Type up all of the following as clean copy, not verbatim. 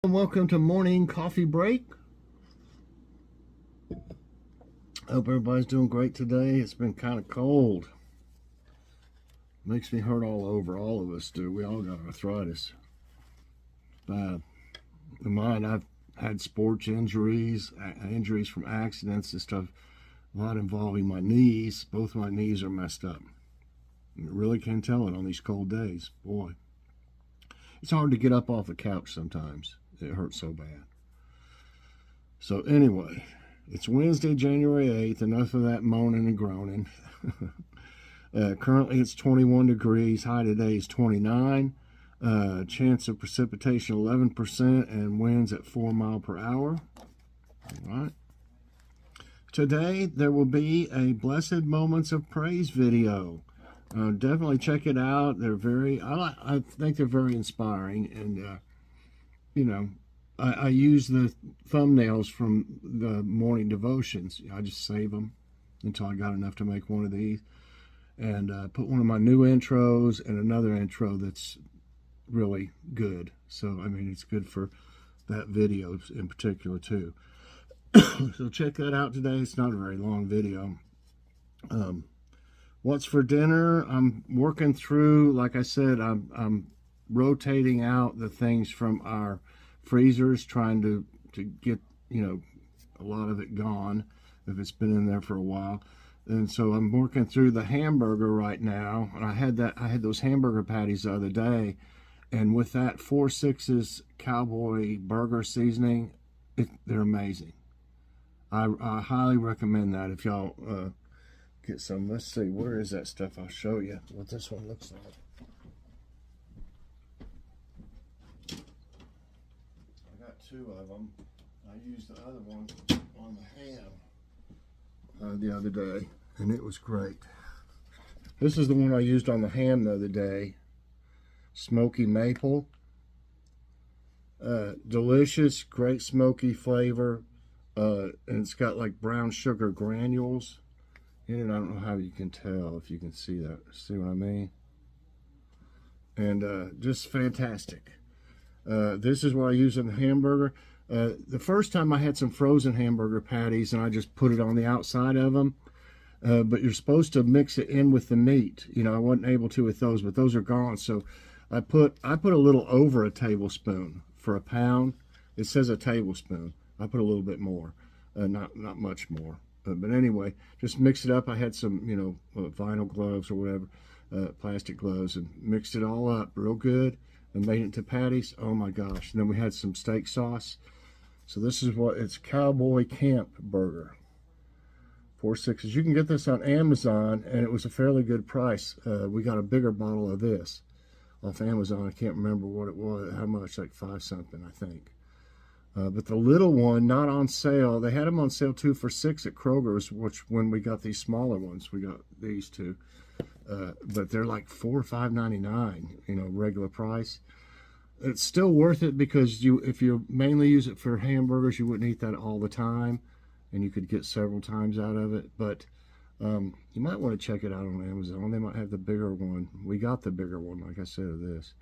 Welcome to morning coffee break. Hope everybody's doing great today. It's been kind of cold. Makes me hurt all over. All of us do. We all got arthritis. Mine, I've had sports injuries, injuries from accidents and stuff. A lot involving my knees. Both my knees are messed up. You really can't tell it on these cold days. Boy, it's hard to get up off the couch sometimes. It hurts so bad. So anyway, it's Wednesday, January 8th. Enough of that moaning and groaning. Currently it's 21 degrees. High today is 29. Chance of precipitation 11% and winds at 4 miles per hour. All right. Today there will be a Blessed Moments of Praise video. Definitely check it out. They're I think they're very inspiring, and you know, I use the thumbnails from the morning devotions. I just save them until I got enough to make one of these, and put one of my new intros and another intro that's really good. So I mean, it's good for that video in particular too. So check that out today. It's not a very long video. What's for dinner? I'm working through, like I said, I'm rotating out the things from our freezers, trying to get, you know, a lot of it gone if it's been in there for a while. And so I'm working through the hamburger right now. And I had those hamburger patties the other day, and with that 4-6's Cowboy burger seasoning, they're amazing. I highly recommend that if y'all get some. Let's see, where is that stuff? I'll show you what this one looks like. I got 2 of them. I used the other one on the ham the other day, and it was great. This is the one I used on the ham the other day. Smoky maple. Delicious, great smoky flavor. And it's got like brown sugar granules in it. I don't know how you can tell, if you can see that. See what I mean? And just fantastic. This is what I use in the hamburger. The first time I had some frozen hamburger patties, and I just put it on the outside of them. But you're supposed to mix it in with the meat. You know, I wasn't able to with those, but those are gone. So I put a little over a tablespoon for a pound. It says a tablespoon. I put a little bit more, not much more. But anyway, just mix it up. I had some, you know, vinyl gloves or whatever, plastic gloves, and mixed it all up real good and made it into patties. Oh my gosh. And then we had some steak sauce. So this is what it's Cowboy Camp Burger. 4-6's. You can get this on Amazon, and it was a fairly good price. We got a bigger bottle of this off Amazon. I can't remember what it was, how much, like 5 something, I think. But the little one, not on sale. They had them on sale 2 for $6 at Kroger's, which when we got these smaller ones, we got these 2. But they're like $4 or $5.99, you know, regular price. It's still worth it because if you mainly use it for hamburgers, you wouldn't eat that all the time, and you could get several times out of it. But you might want to check it out on Amazon. They might have the bigger one. We got the bigger one, like I said, of this.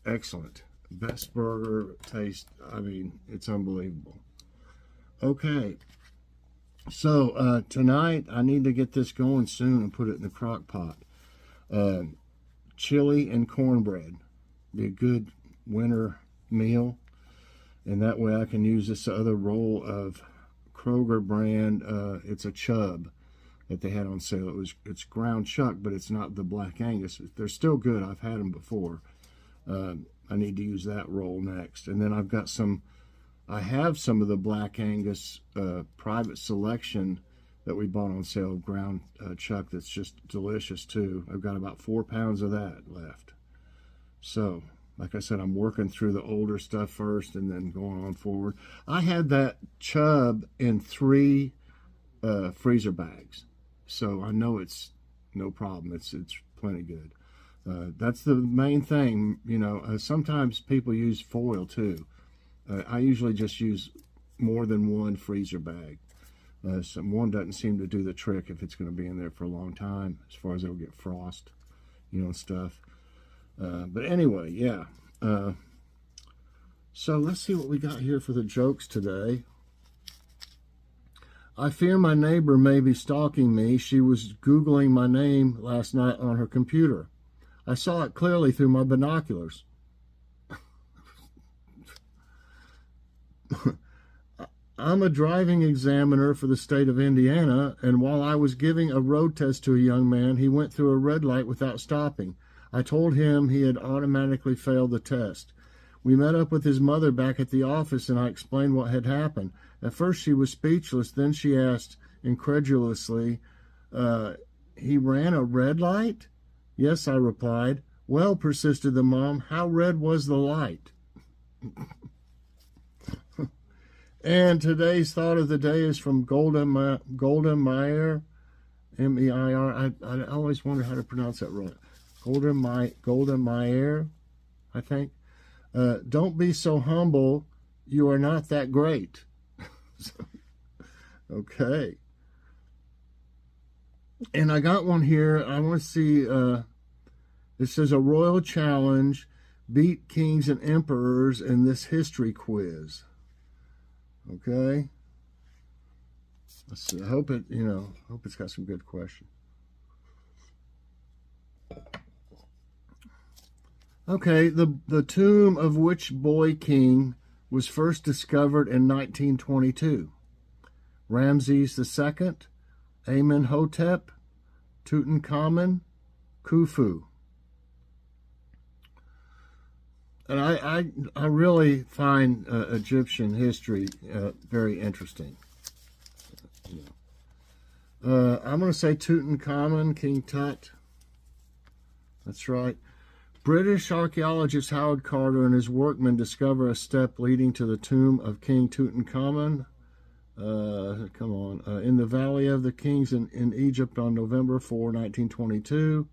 Excellent. Best burger taste. I mean, it's unbelievable. Okay, so tonight I need to get this going soon and put it in the crock pot. Chili and cornbread be a good winter meal, and that way I can use this other roll of Kroger brand. It's a Chub that they had on sale. It's ground chuck, but it's not the Black Angus. They're still good. I've had them before. I need to use that roll next. And then I have some of the Black Angus private selection that we bought on sale, ground chuck, that's just delicious too. I've got about 4 pounds of that left. So, like I said, I'm working through the older stuff first and then going on forward. I had that Chub in 3 freezer bags. So I know it's no problem. It's plenty good. That's the main thing, you know. Sometimes people use foil too. I usually just use more than 1 freezer bag. One doesn't seem to do the trick if it's going to be in there for a long time, as far as it'll get frost, you know, and stuff. But anyway, yeah. So let's see what we got here for the jokes today. I fear my neighbor may be stalking me. She was Googling my name last night on her computer. I saw it clearly through my binoculars. I'm a driving examiner for the state of Indiana, and while I was giving a road test to a young man, he went through a red light without stopping. I told him he had automatically failed the test. We met up with his mother back at the office, and I explained what had happened. At first she was speechless, then she asked incredulously, he ran a red light? Yes, I replied. Well, persisted the mom, how red was the light? And today's thought of the day is from Golda Meir, M-E-I-R. I always wonder how to pronounce that right. Golda Meir, I think. Don't be so humble. You are not that great. Okay. And I got one here. I want to see. It says a royal challenge. Beat kings and emperors in this history quiz. Okay. Let's see. I hope it, hope it's got some good questions. Okay, the tomb of which boy king was first discovered in 1922? Ramses II, Amenhotep, Tutankhamun, Khufu. And I really find Egyptian history very interesting. I'm going to say Tutankhamun, King Tut. That's right. British archaeologist Howard Carter and his workmen discover a step leading to the tomb of King Tutankhamun. In the Valley of the Kings in Egypt on November 4, 1922.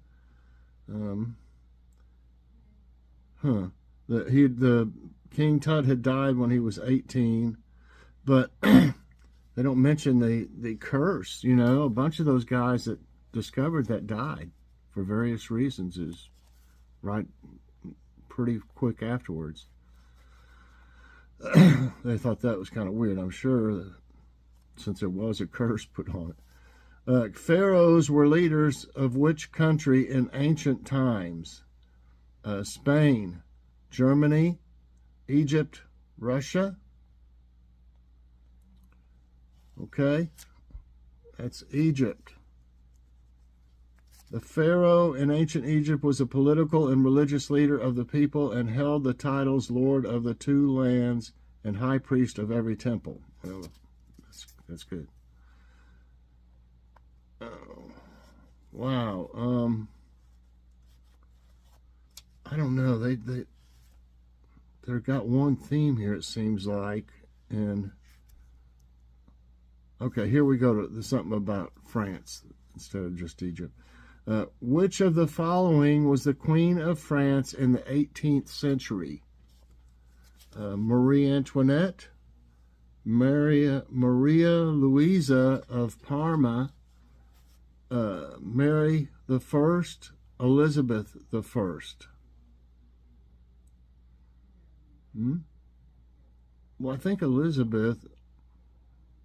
The King Tut had died when he was 18, but they don't mention the curse. A bunch of those guys that discovered that died for various reasons is right pretty quick afterwards. They thought that was kind of weird, I'm sure, since there was a curse put on it. Pharaohs were leaders of which country in ancient times? Spain, Germany, Egypt, Russia. Okay, that's Egypt. The pharaoh in ancient Egypt was a political and religious leader of the people and held the titles Lord of the two lands and High Priest of every temple. Well, that's good. Wow. I don't know. They've got one theme here, it seems like, and okay, here we go to something about France instead of just Egypt. Which of the following was the Queen of France in the 18th century? Marie Antoinette, Maria Louisa of Parma, Mary the First, Elizabeth the First. Well, I think Elizabeth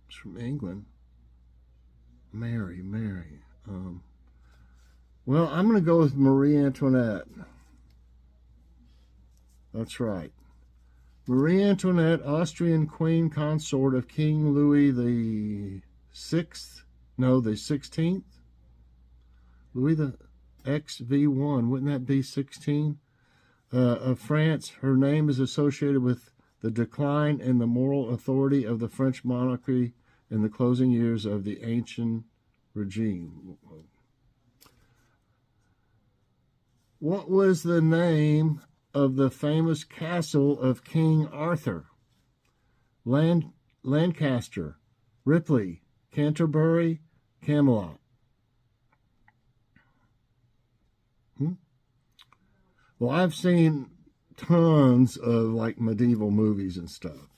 is from England. Mary. Well, I'm going to go with Marie Antoinette. That's right. Marie Antoinette, Austrian queen consort of King Louis the 16th. Louis the XV1, wouldn't that be 16? Of France. Her name is associated with the decline in the moral authority of the French monarchy in the closing years of the ancient regime. What was the name of the famous castle of King Arthur? Lancaster, Ripley, Canterbury, Camelot. Well, I've seen tons of like medieval movies and stuff.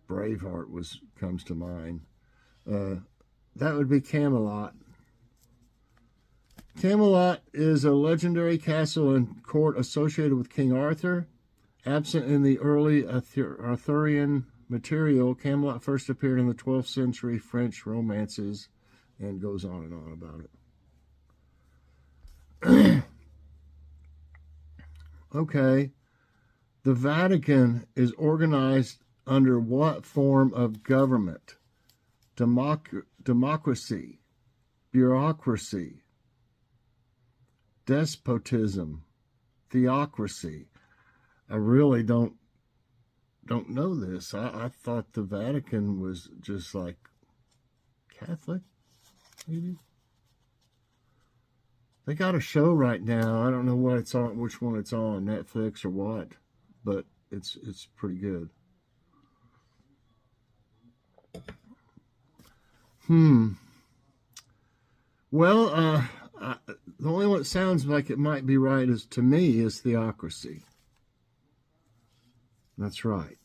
Braveheart comes to mind. That would be Camelot. Camelot is a legendary castle and court associated with King Arthur Absent in the early Arthurian material, Camelot first appeared in the 12th century French romances, and goes on and on about it. Okay. The Vatican is organized under what form of government? Democracy, bureaucracy, despotism, theocracy. I really don't know this. I thought the Vatican was just like Catholic, maybe. They got a show right now. I don't know what it's on, which one it's on, Netflix or what, but it's pretty good. Well, the only one that sounds like it might be right is, to me, is theocracy. That's right.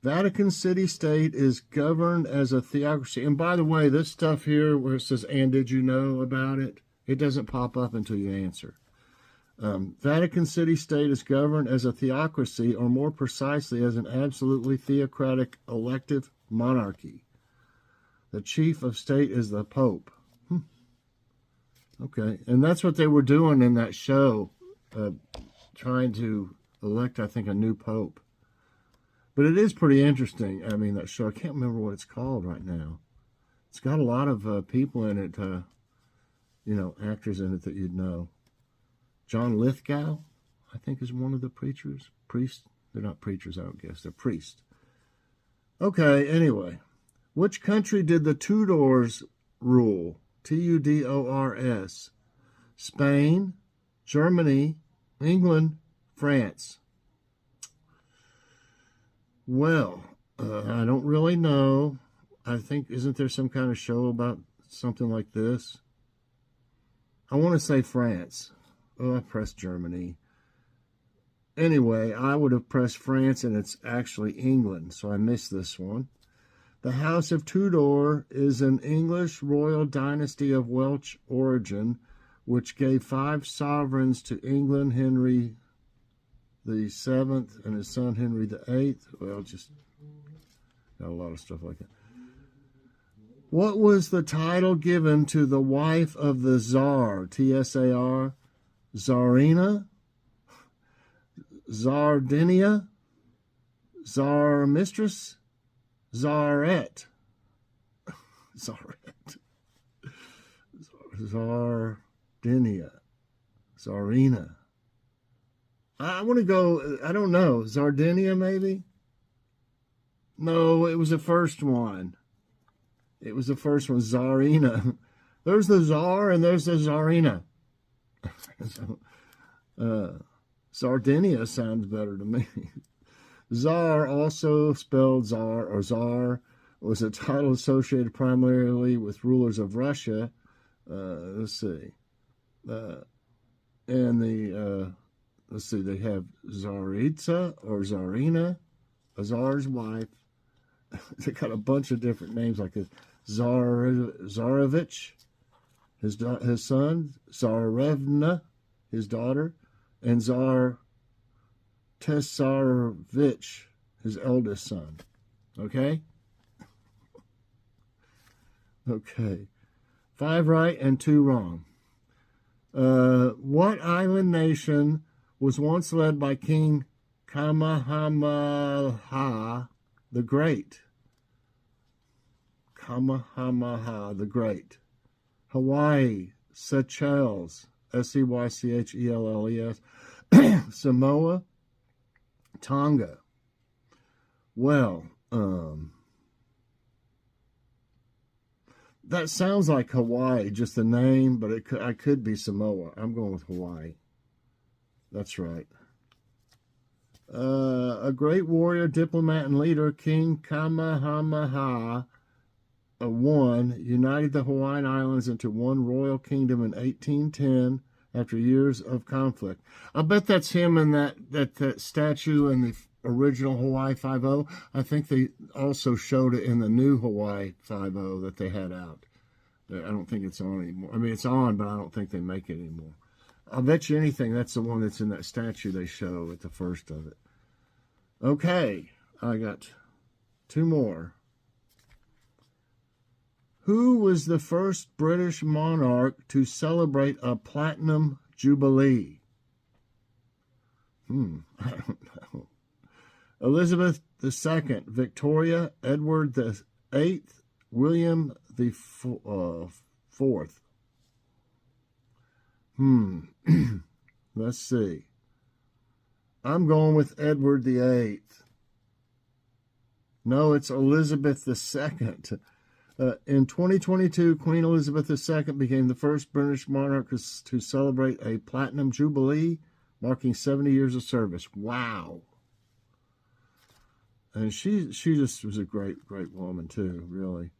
Vatican City State is governed as a theocracy. And by the way, this stuff here where it says, and did you know about it? It doesn't pop up until you answer. Vatican City State is governed as a theocracy, or more precisely, as an absolutely theocratic elective monarchy. The chief of state is the Pope. Okay, and that's what they were doing in that show, trying to elect, I think, a new Pope. But it is pretty interesting. I mean, that show, I can't remember what it's called right now. It's got a lot of people in it, actors in it that you'd know. John Lithgow, I think, is one of the priests. They're not preachers, I don't guess. They're priests. Okay, anyway. Which country did the Tudors rule? Tudors. Spain, Germany, England, France. Well, I don't really know. I think, isn't there some kind of show about something like this? I want to say France. Oh, I pressed Germany. Anyway, I would have pressed France, and it's actually England, so I missed this one. The House of Tudor is an English royal dynasty of Welsh origin, which gave 5 sovereigns to England: Henry the Seventh and his son Henry the Eighth. Well, just got a lot of stuff like that. What was the title given to the wife of the Tsar? Tsar, Tsarina, Tsardinia, Tsar Mistress, Tsarette, Tsardinia, Tsarina. I want to go, I don't know, Sardinia maybe? No, it was the first one. It was the first one, Tsarina. There's the Tsar and there's the Tsarina. Sardinia sounds better to me. Tsar, also spelled Tsar or Tsar, was a title associated primarily with rulers of Russia. Let's see. Let's see, they have Tsaritsa or Tsarina, a Tsar's wife. They got a bunch of different names like this. Tsarevich, his son, Tsarevna, his daughter, and Tsar Tsarevich, his eldest son. Okay? Okay. 5 right and 2 wrong. What island nation was once led by King Kamehameha the Great? Kamehameha the Great. Hawaii, Seychelles, Seychelles, Samoa, Tonga. Well, that sounds like Hawaii, just the name, but I could be Samoa. I'm going with Hawaii. That's right. A great warrior, diplomat, and leader, King Kamehameha I united the Hawaiian Islands into one royal kingdom in 1810 after years of conflict. I bet that's him in that statue in the original Hawaii Five-0. I think they also showed it in the new Hawaii Five-0 that they had out. I don't think it's on anymore. I mean, it's on, but I don't think they make it anymore. I'll bet you anything that's the one that's in that statue they show at the first of it. Okay, I got two more. Who was the first British monarch to celebrate a platinum jubilee? I don't know. Elizabeth II, Victoria, Edward VIII, William the Fourth. Let's see. I'm going with Edward VIII. No, it's Elizabeth II. In 2022, Queen Elizabeth II became the first British monarch to celebrate a platinum jubilee, marking 70 years of service. Wow. And she just was a great woman too, really.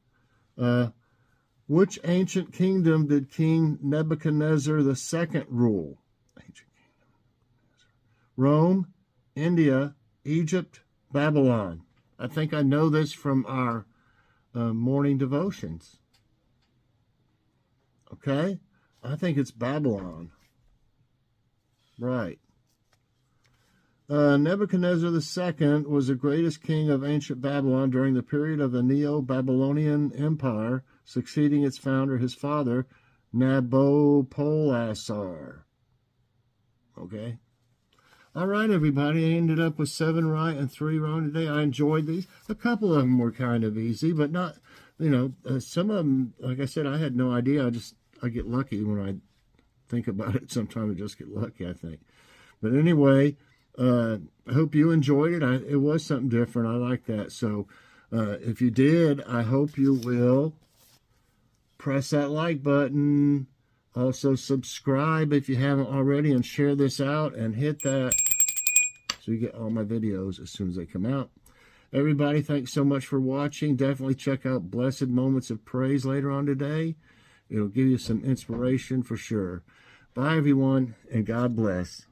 Which ancient kingdom did King Nebuchadnezzar II rule? Ancient kingdom. Rome, India, Egypt, Babylon. I think I know this from our morning devotions. Okay? I think it's Babylon. Right. Nebuchadnezzar II was the greatest king of ancient Babylon during the period of the Neo-Babylonian Empire, succeeding its founder, his father, Nabopolassar. Okay? All right, everybody. I ended up with 7 right and 3 wrong today. I enjoyed these. A couple of them were kind of easy, but not, some of them, like I said, I had no idea. I get lucky when I think about it. Sometimes I just get lucky, I think. But anyway, I hope you enjoyed it. It was something different. I like that. So if you did, I hope you will press that like button. Also subscribe if you haven't already, and share this out and hit that so you get all my videos as soon as they come out. Everybody, thanks so much for watching. Definitely check out Blessed Moments of Praise later on today. It'll give you some inspiration for sure. Bye, everyone, and God bless.